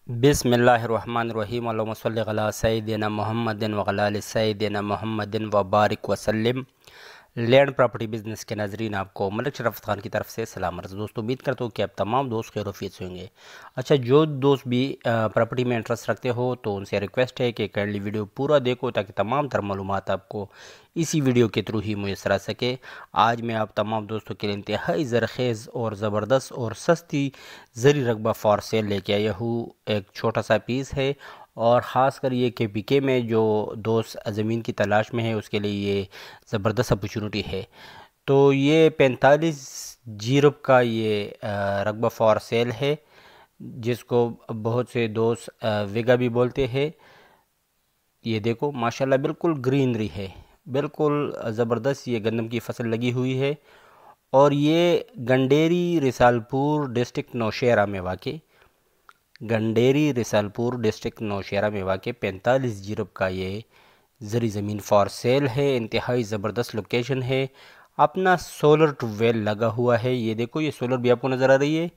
बिस्मिल्लाहिर्रहमानिर्रहीम अल्लाहुम्मा सल्लि अला सय्यिदिना मुहम्मदिन व अला आलि सय्यिदिना मुहम्मदिन व बारिक वसल्लिम। लैंड प्रॉपर्टी बिज़नेस के नाज़रीन, आपको मलिक शरफ़त खान की तरफ से सलाम अर्ज़। दोस्तों, उम्मीद करता हूँ कि आप तमाम दोस्त खैरियत से होंगे। अच्छा, जो दोस्त भी प्रॉपर्टी में इंटरेस्ट रखते हो तो उनसे रिक्वेस्ट है कि काइंडली वीडियो पूरा देखो ताकि तमाम तर मालूमात आपको इसी वीडियो के थ्रू ही मुयस्सर आ सके। आज मैं आप तमाम दोस्तों के लिए इंतहाई ज़रख़ेज़ और ज़बरदस्त और सस्ती ज़री रकबा फॉर सेल लेके आया हूँ। एक छोटा सा पीस है और ख़ास कर ये KPK में जो दोस्त ज़मीन की तलाश में है उसके लिए ये ज़बरदस्त अपॉर्चुनिटी है। तो ये 45 जीरब का ये रकबा फॉर सेल है, जिसको बहुत से दोस्त वेगा भी बोलते हैं। ये देखो माशाल्लाह बिल्कुल ग्रीनरी है, बिल्कुल ज़बरदस्त ये गंदम की फसल लगी हुई है। और ये गंडेरी रिसालपुर डिस्ट्रिक्ट नौशहरा में वाक़ गंडेरी रिसालपुर डिस्ट्रिक्ट नौशहरा में वाक़ 45 जीरब का ये ज़री ज़मीन फॉर सेल है। इंतहाई ज़बरदस्त लोकेशन है। अपना सोलर ट्यूबवेल लगा हुआ है। ये देखो, ये सोलर भी आपको नज़र आ रही है।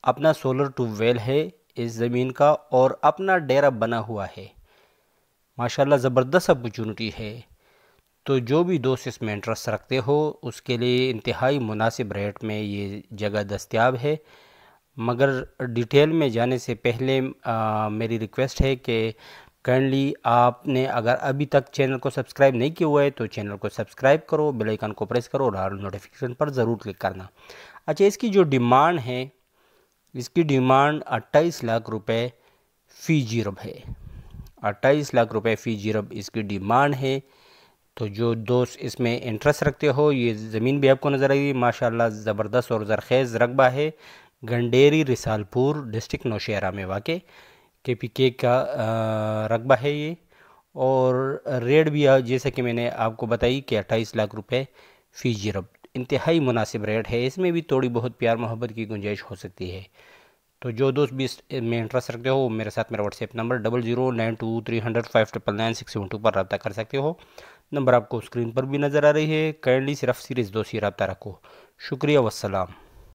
अपना सोलर ट्यूबवेल है इस ज़मीन का और अपना डेरा बना हुआ है। माशाल्लाह ज़बरदस्त अपॉर्चुनिटी है। तो जो भी दोस्त इसमें इंटरेस्ट रखते हो उसके लिए इंतहाई मुनासिब रेट में ये जगह दस्तयाब है। मगर डिटेल में जाने से पहले मेरी रिक्वेस्ट है कि काइंडली आपने अगर अभी तक चैनल को सब्सक्राइब नहीं किया हुआ है तो चैनल को सब्सक्राइब करो, बेल आइकन को प्रेस करो और नोटिफिकेशन पर ज़रूर क्लिक करना। अच्छा, इसकी जो डिमांड है, इसकी डिमांड 28 लाख रुपए फ़ी जीरब है। 28 लाख रुपए फ़ी जीरब इसकी डिमांड है। तो जो दोस्त इसमें इंटरेस्ट रखते हो, ये ज़मीन भी आपको नज़र आएगी। माशाल्लाह ज़बरदस्त और ज़रख़ेज़ रकबा है। गंडेरी रिसालपुर डिस्ट्रिक्ट नौशहरा में वाक़ KPK का रकबा है ये। और रेट भी जैसे कि मैंने आपको बताई कि 28 लाख रुपए फ़ी जीरब इंतहाई मुनासिब रेट है। इसमें भी थोड़ी बहुत प्यार मोहब्बत की गुंजाइश हो सकती है। तो जो दोस्त भी इसमें इंटरेस्ट रखते हो मेरे साथ मेरा व्हाट्सएप नंबर 00923005999672 पर रब्ता कर सकते हो। नंबर आपको स्क्रीन पर भी नज़र आ रही है। काइंडली सिर्फ सीरीज़ दोस्त ही रब्ता रखो। शुक्रिया, वस्सलाम।